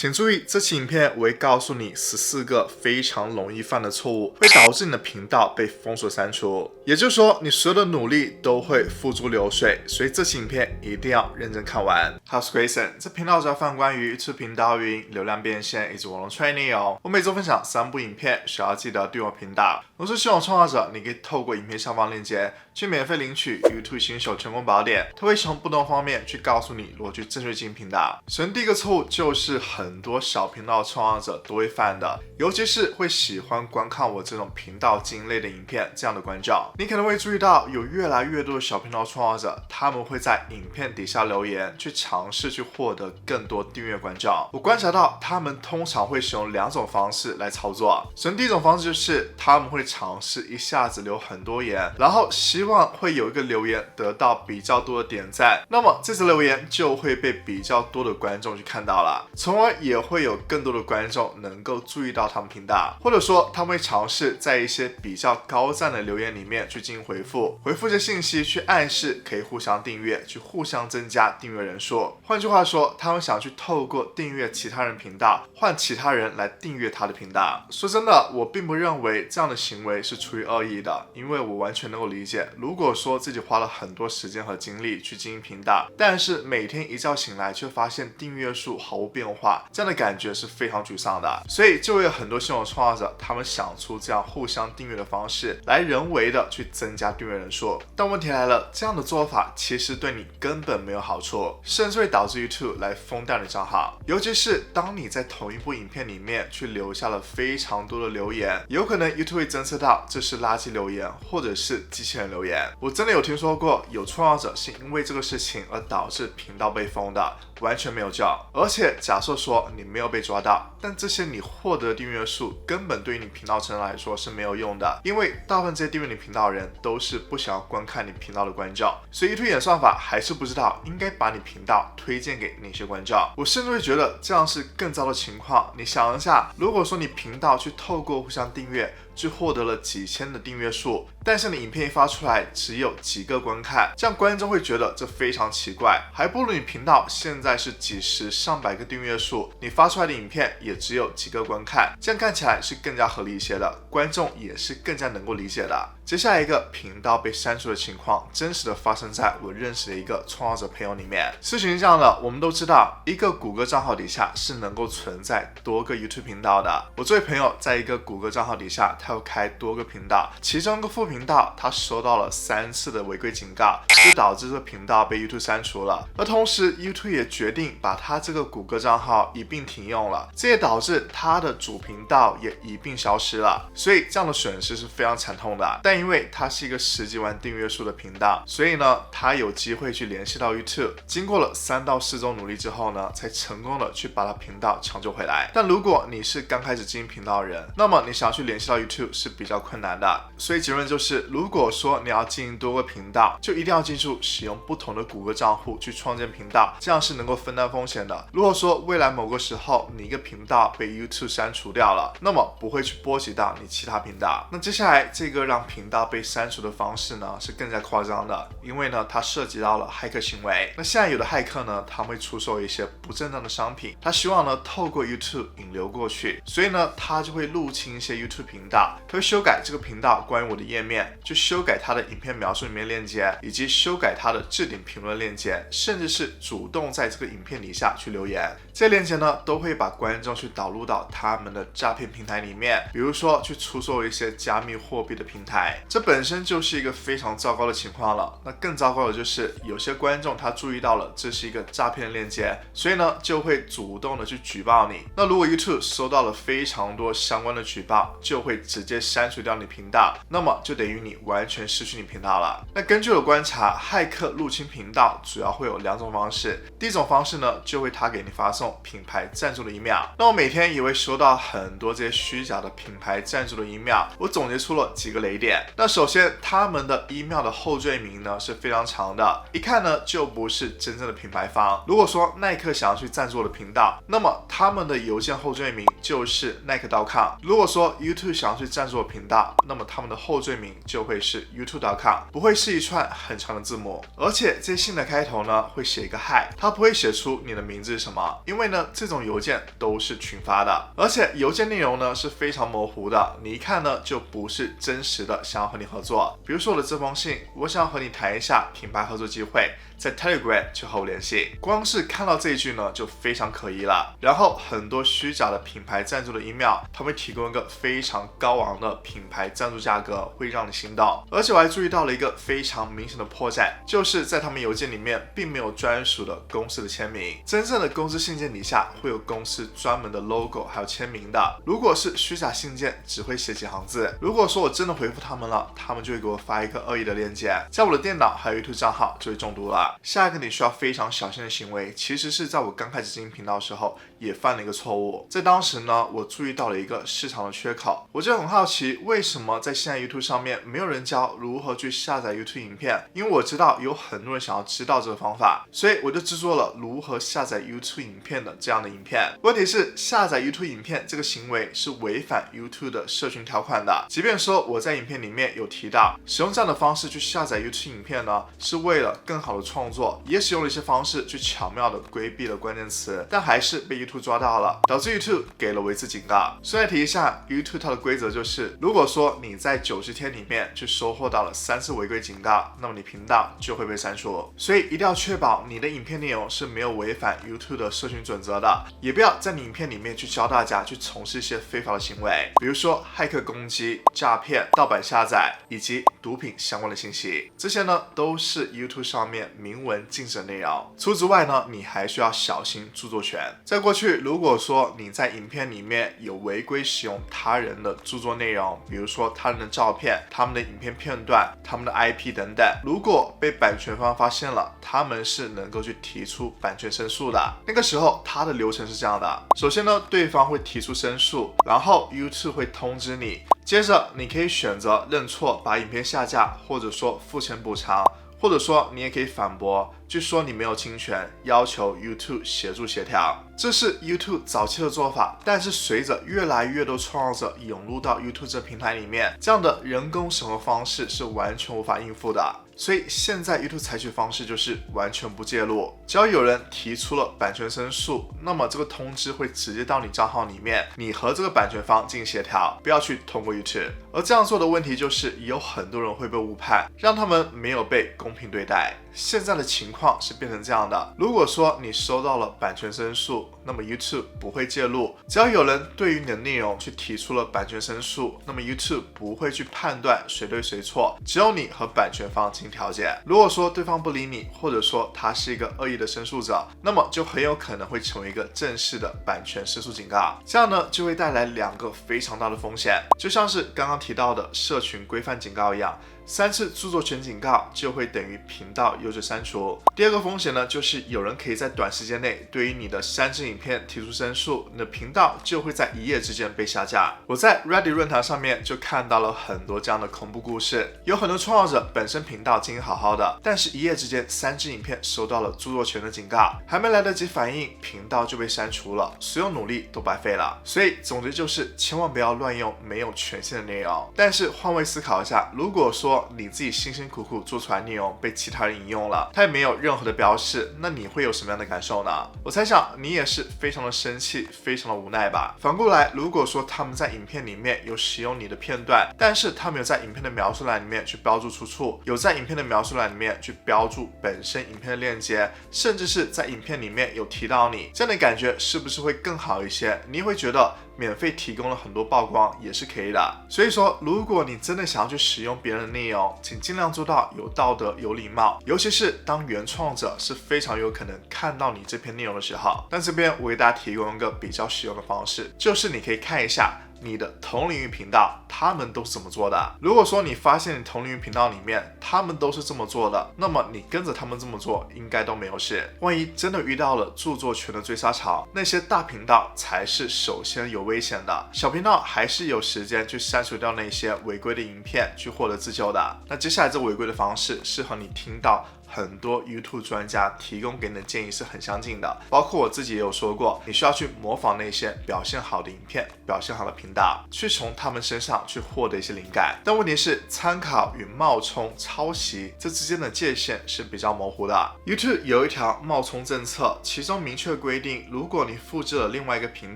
请注意，这期影片我会告诉你14个非常容易犯的错误，会导致你的频道被封锁删除。也就是说，你所有的努力都会付诸流水，所以这期影片一定要认真看完。我是 Grayson， 这频道主要分享关于 YouTube 频道运营、流量变现以及网络创业内容。我每周分享3部影片，需要记得订阅我频道。如果是新手创作者，你可以透过影片下方链接去免费领取 YouTube 新手成功宝典，它会从不同方面去告诉你如何去正确经营频道。首先第一个错误就是很多小频道创作者都会犯的，尤其是会喜欢观看我这种频道经营类的影片这样的观众。你可能会注意到有越来越多的小频道创作者，他们会在影片底下留言，去尝试去获得更多订阅观众。我观察到他们通常会使用2种方式来操作。首先第一种方式就是他们会尝试一下子留很多言，然后希望会有一个留言得到比较多的点赞，那么这次留言就会被比较多的观众去看到了，从而也会有更多的观众能够注意到他们频道，或者说他们会尝试在一些比较高赞的留言里面去进行回复这些信息，去暗示可以互相订阅，去互相增加订阅人数。换句话说，他们想去透过订阅其他人频道，换其他人来订阅他的频道。说真的，我并不认为这样的行为是出于恶意的，因为我完全能够理解，如果说自己花了很多时间和精力去经营频道，但是每天一觉醒来却发现订阅数毫无变化，这样的感觉是非常沮丧的。所以就有很多新手创作者，他们想出这样互相订阅的方式，来人为的去增加订阅人数。但问题来了，这样的做法其实对你根本没有好处，甚至会导致 YouTube 来封掉你的账号。尤其是当你在同一部影片里面去留下了非常多的留言，有可能 YouTube 会侦测到这是垃圾留言，或者是机器人留言。我真的有听说过有创作者是因为这个事情而导致频道被封的，完全没有救。而且假设说你没有被抓到，但这些你获得的订阅数根本对于你频道成人来说是没有用的，因为大部分这些订阅你频道的人都是不想要观看你频道的观众，所以 YouTube 演算法还是不知道应该把你频道推荐给哪些观众。我甚至会觉得这样是更糟的情况。你想一下，如果说你频道去透过互相订阅去获得了几千的订阅数，但是你影片一发出来只有几个观看，这样观众会觉得这非常奇怪，还不如你频道现在是几十上百个订阅数，你发出来的影片也只有几个观看，这样看起来是更加合理一些的，观众也是更加能够理解的。接下来一个频道被删除的情况，真实的发生在我认识的一个创作者朋友里面。事情是这样的，我们都知道一个谷歌账号底下是能够存在多个 YouTube 频道的。我这位朋友在一个谷歌账号底下，他有开多个频道，其中一个副频道他收到了3次的违规警告，就导致这个频道被 YouTube 删除了。而同时 YouTube 也决定把他这个谷歌账号一并停用了，这也导致他的主频道也一并消失了。所以这样的损失是非常惨痛的。但因为他是一个10几万订阅数的频道，所以呢他有机会去联系到 YouTube， 经过了3到4周努力之后呢，才成功的去把他频道抢救回来。但如果你是刚开始经营频道的人，那么你想要去联系到 YouTube 是比较困难的。所以结论就是，如果说你要经营多个频道，就一定要记住使用不同的谷歌账户去创建频道，这样是能够分担风险的。如果说未来某个时候你一个频道被 YouTube 删除掉了，那么不会去波及到你其他频道。那接下来这个让频道被删除的方式呢，是更加夸张的，因为呢它涉及到了骇客行为。那现在有的骇客呢，他会出售一些不正当的商品，他希望呢透过 YouTube 引流过去，所以呢他就会入侵一些 YouTube 频道，他会修改这个频道关于我的页面，就修改他的影片描述里面链接，以及修改他的置顶评论链接，甚至是主动在这个影片底下去留言。这些链接呢都会把观众去导入到他们的诈骗平台里面，比如说去出售一些加密货币的平台，这本身就是一个非常糟糕的情况了。那更糟糕的就是有些观众他注意到了这是一个诈骗的链接，所以呢就会主动的去举报你。那如果 YouTube 收到了非常多相关的举报，就会直接删除掉你频道，那么就等于你完全失去你频道了。那根据我观察，骇客入侵频道主要会有2种方式。第一种方式呢，就会他给你发送品牌赞助的 email， 那我每天也会收到很多这些虚假的品牌赞助的 email， 我总结出了几个雷点。那首先他们的 email 的后缀名呢是非常长的，一看呢就不是真正的品牌方。如果说耐克想要去赞助我的频道，那么他们的邮件后缀名就是 Nike.com。如果说 YouTube 想要去赞助我频道，那么他们的后缀名就会是 YouTube.com， 不会是一串很长的字母。而且这些信的开头呢会写一个 Hi， 它不会写出你的名字是什么，因为呢这种邮件都是群发的，而且邮件内容呢是非常模糊的，你一看呢就不是真实的想要和你合作。比如说我的这封信，我想要和你谈一下品牌合作机会，在 Telegram 就和我联系。光是看到这一句呢就非常可疑了。然后很多虚假的品牌赞助的 email， 他会提供一个非常高昂的品牌赞助价格，会让你心动。而且我还注意到了一个非常明显的破绽，就是在他们邮件里面并没有专属的公司的签名，真正的公司信件底下会有公司专门的 logo 还有签名的。如果是虚假信件，只会写几行字。如果说我真的回复他们了，他们就会给我发一个恶意的链接，在我的电脑还有 YouTube 账号就会中毒了。下一个你需要非常小心的行为，其实是在我刚开始经营频道的时候也犯了一个错误。在当时呢，我注意到了一个市场的缺口，我就很好奇为什么在现在 YouTube 上面没有人教如何去下载 YouTube 影片，因为我知道有很多人想要知道这个方法，所以我就制作了如何下载 YouTube 影片的这样的影片。问题是下载 YouTube 影片这个行为是违反 YouTube 的社群条款的，即便说我在影片里面有提到使用这样的方式去下载 YouTube 影片呢，是为了更好的创作，也使用了一些方式去巧妙的规避了关键词，但还是被 YouTube 抓到了，导致 YouTube 给了我一次警告。顺带提一下 YouTube 它的规则就是，如果说你在90天里面去收获到了3次违规警告，那么你频道就会被删除。所以一定要确保你的影片内容是没有违反 YouTube 的社群准则的，也不要在你影片里面去教大家去从事一些非法的行为，比如说骇客攻击、诈骗、盗版下载以及毒品相关的信息，这些呢都是 YouTube 上面明文禁止的内容。除此之外呢，你还需要小心著作权。在过去，如果说你在影片里面有违规使用他人的著作内容，比如说他人的照片、他们的影片片段、他们的 IP 等等，如果被版权方发现了，他们是能够去提出版权申诉的。那个时候他的流程是这样的，首先呢，对方会提出申诉，然后 YouTube 会通知你，接着你可以选择认错，把影片下架，或者说付钱补偿，或者说你也可以反驳，据说你没有侵权，要求 YouTube 协助协调。这是 YouTube 早期的做法，但是随着越来越多创作者涌入到 YouTube 这平台里面，这样的人工审核方式是完全无法应付的。所以现在 YouTube 采取方式就是完全不介入，只要有人提出了版权申诉，那么这个通知会直接到你账号里面，你和这个版权方进行协调，不要去通过 YouTube。而这样做的问题就是有很多人会被误判，让他们没有被公平对待。现在的情况是变成这样的，如果说你收到了版权申诉，那么 YouTube 不会介入，只要有人对于你的内容去提出了版权申诉，那么 YouTube 不会去判断谁对谁错，只有你和版权方进行调解。如果说对方不理你，或者说他是一个恶意的申诉者，那么就很有可能会成为一个正式的版权申诉警告，这样呢就会带来2个非常大的风险，就像是刚刚提到的社群规范警告一样，3次著作权警告就会等于频道永久删除。第2个风险呢，就是有人可以在短时间内对于你的3支影片提出申诉，你的频道就会在1夜之间被下架。我在 Reddit 论坛上面就看到了很多这样的恐怖故事，有很多创作者本身频道经营好好的，但是1夜之间3支影片收到了著作权的警告，还没来得及反应，频道就被删除了，所有努力都白费了。所以总之就是千万不要乱用没有权限的内容。但是换位思考一下，如果说你自己辛辛苦苦做出来的内容被其他人引用了，他也没有任何的标示，那你会有什么样的感受呢？我猜想你也是非常的生气，非常的无奈吧。反过来，如果说他们在影片里面有使用你的片段，但是他没有在影片的描述栏里面去标注出处，有在影片的描述栏里面去标注本身影片的链接，甚至是在影片里面有提到你，这样的感觉是不是会更好一些？你会觉得免费提供了很多曝光也是可以的。所以说，如果你真的想要去使用别人的内容，请尽量做到有道德、有礼貌，尤其是当原创者是非常有可能看到你这篇内容的时候。但这边我给大家提供一个比较实用的方式，就是你可以看一下你的同领域频道他们都是怎么做的。如果说你发现你同领域频道里面他们都是这么做的，那么你跟着他们这么做应该都没有事。万一真的遇到了著作权的追杀潮，那些大频道才是首先有危险的，小频道还是有时间去删除掉那些违规的影片去获得自救的。那接下来这违规的方式是和你听到很多 YouTube 专家提供给你的建议是很相近的，包括我自己也有说过，你需要去模仿那些表现好的影片、表现好的频道，去从他们身上去获得一些灵感。但问题是，参考与冒充、抄袭这之间的界限是比较模糊的。YouTube 有一条冒充政策，其中明确规定，如果你复制了另外一个频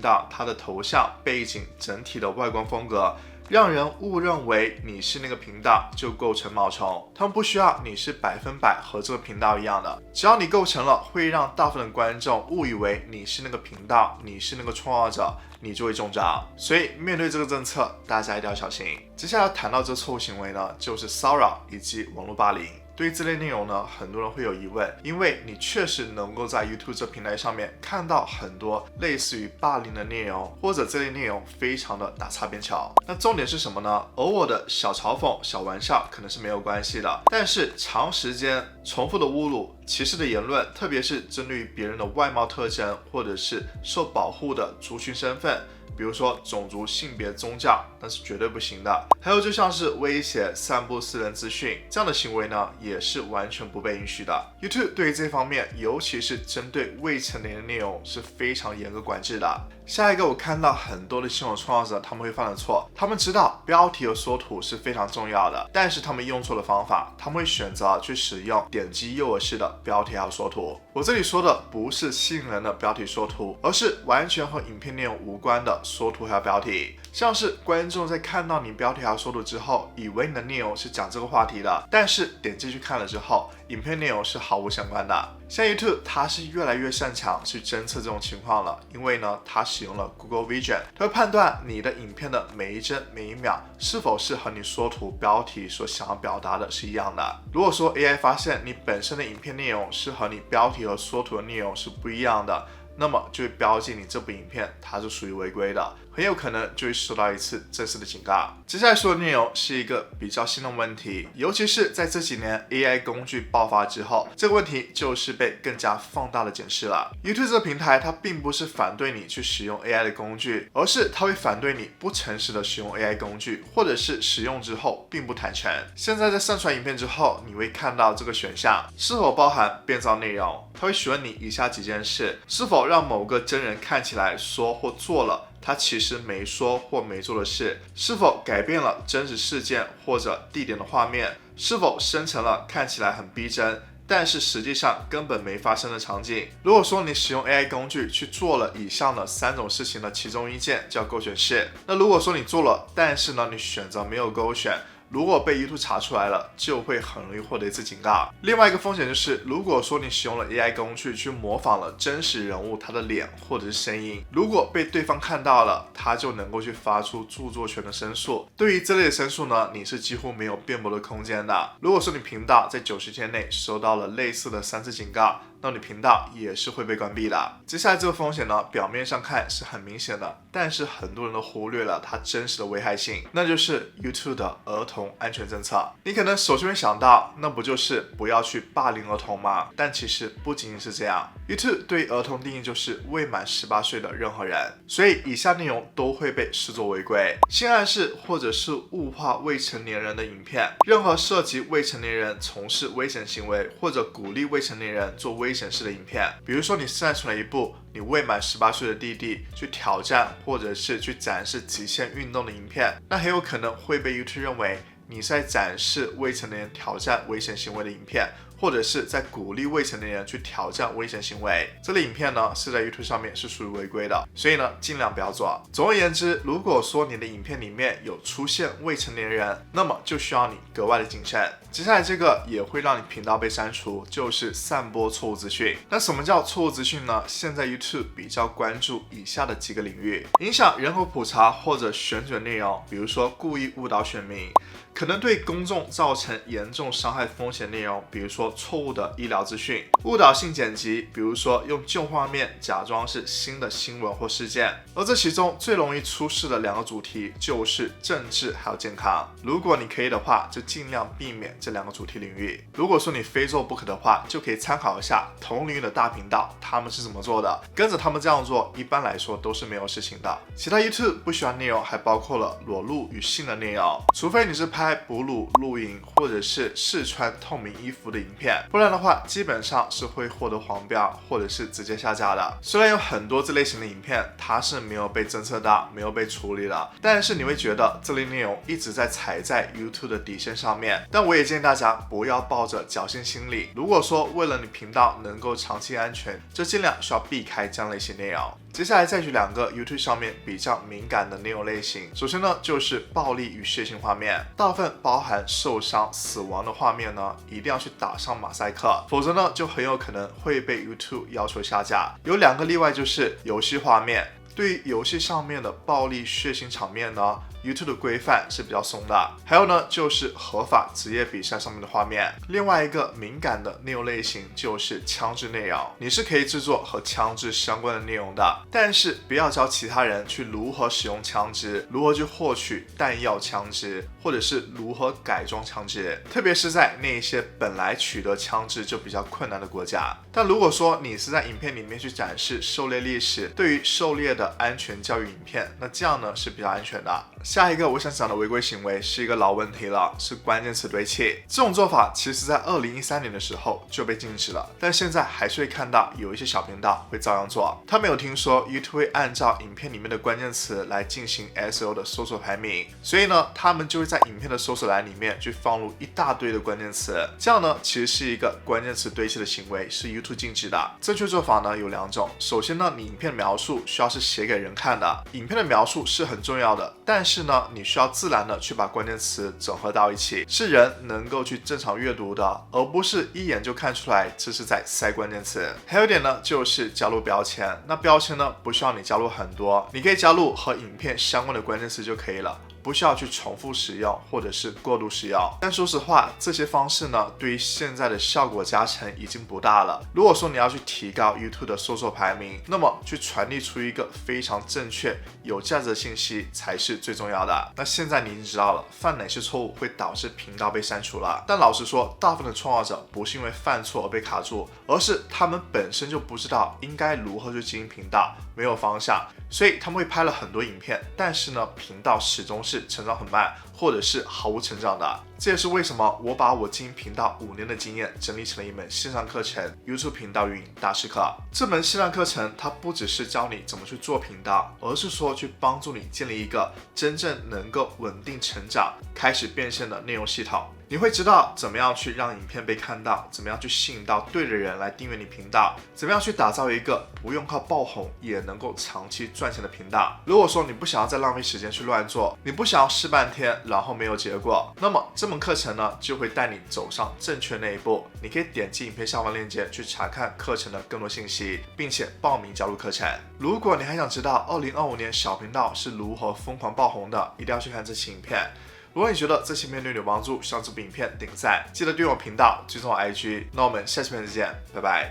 道，它的头像、背景、整体的外观风格让人误认为你是那个频道，就构成冒充。他们不需要你是100%和这个频道一样的，只要你构成了会让大部分的观众误以为你是那个频道，你是那个创造者，你就会中招。所以面对这个政策，大家一定要小心。接下来谈到这错误行为呢，就是骚扰以及网络霸凌。对于这类内容呢，很多人会有疑问，因为你确实能够在 YouTube 这平台上面看到很多类似于霸凌的内容，或者这类内容非常的打擦边球。那重点是什么呢？偶尔的小嘲讽、小玩笑可能是没有关系的，但是长时间重复的侮辱、歧视的言论，特别是针对于别人的外貌特征或者是受保护的族群身份，比如说种族、性别、宗教，那是绝对不行的。还有就像是威胁、散布私人资讯这样的行为呢，也是完全不被允许的。YouTube 对于这方面，尤其是针对未成年的内容是非常严格管制的。下一个，我看到很多的新闻创作者他们会犯的错，他们知道标题和缩图是非常重要的，但是他们用错了方法，他们会选择去使用点击诱饵式的标题还有缩图。我这里说的不是吸引人的标题缩图，而是完全和影片内容无关的缩图还有标题。像是观众在看到你标题还有缩图之后，以为你的内容是讲这个话题的，但是点进去看了之后，影片内容是毫无相关的。像 YouTube 它是越来越擅长去侦测这种情况了，因为呢，它使用了 Google Vision， 它会判断你的影片的每一帧每一秒是否是和你缩图标题所想要表达的是一样的。如果说 AI 发现你本身的影片内容是和你标题和缩图的内容是不一样的，那么就会标记你这部影片它是属于违规的，很有可能就会收到一次正式的警告。接下来说的内容是一个比较新的问题，尤其是在这几年 AI 工具爆发之后，这个问题就是被更加放大的检视了。YouTube 这个平台它并不是反对你去使用 AI 的工具，而是它会反对你不诚实的使用 AI 工具，或者是使用之后并不坦诚。现在在上传影片之后，你会看到这个选项是否包含变造内容，它会询问你以下几件事：是否让某个真人看起来说或做了他其实没说或没做的事，是否改变了真实事件或者地点的画面，是否生成了看起来很逼真但是实际上根本没发生的场景。如果说你使用 AI 工具去做了以上的3种事情的其中一件叫勾选式，那如果说你做了，但是呢你选择没有勾选，如果被 YouTube 查出来了，就会很容易获得一次警告。另外一个风险就是，如果说你使用了 AI 工具去模仿了真实人物他的脸或者是声音，如果被对方看到了，他就能够去发出著作权的申诉。对于这类的申诉呢，你是几乎没有辩驳的空间的。如果说你频道在90天内收到了类似的3次警告，那你频道也是会被关闭的。接下来这个风险呢，表面上看是很明显的，但是很多人都忽略了它真实的危害性，那就是 YouTube 的儿童安全政策。你可能首先会想到，那不就是不要去霸凌儿童吗？但其实不仅仅是这样， YouTube 对于儿童定义就是未满18岁的任何人，所以以下内容都会被视作违规。性暗示或者是物化未成年人的影片，任何涉及未成年人从事危险行为或者鼓励未成年人做危险事的影片，比如说你上传了一部你未满18岁的弟弟去挑战或者是去展示极限运动的影片，那很有可能会被 YouTube 认为你是在展示未成年人挑战危险行为的影片，或者是在鼓励未成年人去挑战危险行为。这类影片呢是在 YouTube 上面是属于违规的，所以呢尽量不要做。总而言之，如果说你的影片里面有出现未成年人，那么就需要你格外的谨慎。接下来这个也会让你频道被删除，就是散播错误资讯。那什么叫错误资讯呢？现在 YouTube 比较关注以下的几个领域：影响人口普查或者选举内容，比如说故意误导选民，可能对公众造成严重伤害风险内容，比如说错误的医疗资讯，误导性剪辑，比如说用旧画面假装是新的新闻或事件。而这其中最容易出事的2个主题就是政治还有健康。如果你可以的话，就尽量避免这2个主题领域。如果说你非做不可的话，就可以参考一下同领域的大频道他们是怎么做的，跟着他们这样做，一般来说都是没有事情的。其他 YouTube 不喜欢内容还包括了裸露与性的内容，除非你是拍哺乳、露营或者是试穿透明衣服的影片，不然的话基本上是会获得黄标或者是直接下架的。虽然有很多这类型的影片它是没有被侦测到、没有被处理的，但是你会觉得这类内容一直在踩在 YouTube 的底线上面。但我也建议大家不要抱着侥幸心理，如果说为了你频道能够长期安全，就尽量需要避开这样的一些内容。接下来再举2个 YouTube 上面比较敏感的内容类型。首先呢，就是暴力与血腥画面，大部分包含受伤、死亡的画面呢，一定要去打上马赛克，否则呢，就很有可能会被 YouTube 要求下架。有2个例外，就是游戏画面。对于游戏上面的暴力血腥场面呢，YouTube 的规范是比较松的。还有呢，就是合法职业比赛上面的画面。另外一个敏感的内容类型就是枪支内容，你是可以制作和枪支相关的内容的，但是不要教其他人去如何使用枪支，如何去获取弹药枪支，或者是如何改装枪支，特别是在那些本来取得枪支就比较困难的国家。但如果说你是在影片里面去展示狩猎历史，对于狩猎的安全教育影片，那这样呢是比较安全的。下一个我想讲的违规行为是一个老问题了，是关键词堆砌。这种做法其实在2013年的时候就被禁止了，但现在还是会看到有一些小频道会照样做。他们有听说 YouTube 会按照影片里面的关键词来进行 SEO 的搜索排名，所以呢，他们就会在影片的搜索栏里面去放入一大堆的关键词。这样呢，其实是一个关键词堆砌的行为，是 YouTube 禁止的。正确做法呢有2种。首先呢，你影片描述需要是写给人看的，影片的描述是很重要的，但是呢，你需要自然的去把关键词整合到一起，是人能够去正常阅读的，而不是一眼就看出来这是在塞关键词。还有一点呢，就是加入标签。那标签呢，不需要你加入很多，你可以加入和影片相关的关键词就可以了，不需要去重复使用或者是过度使用。但说实话，这些方式呢，对于现在的效果加成已经不大了。如果说你要去提高 YouTube 的搜索排名，那么去传递出一个非常正确、有价值的信息才是最重要的。那现在你已经知道了犯哪些错误会导致频道被删除了。但老实说，大部分的创作者不是因为犯错而被卡住，而是他们本身就不知道应该如何去经营频道，没有方向，所以他们会拍了很多影片，但是呢，频道始终是成长很慢，或者是毫无成长的。这也是为什么我把我经营频道5年的经验整理成了一门线上课程 YouTube 频道运营大师课。这门线上课程它不只是教你怎么去做频道，而是说去帮助你建立一个真正能够稳定成长、开始变现的内容系统。你会知道怎么样去让影片被看到，怎么样去吸引到对的人来订阅你频道，怎么样去打造一个不用靠爆红也能够长期赚钱的频道。如果说你不想要再浪费时间去乱做，你不想要试半天然后没有结果，那么这门课程呢就会带你走上正确那一步。你可以点击影片下方链接去查看课程的更多信息，并且报名加入课程。如果你还想知道2025年小频道是如何疯狂爆红的，一定要去看这期影片。如果你觉得这期影片对你有帮助，希望这部影片点个赞，记得订阅我频道，追踪我 IG。那我们下期片再见，拜拜。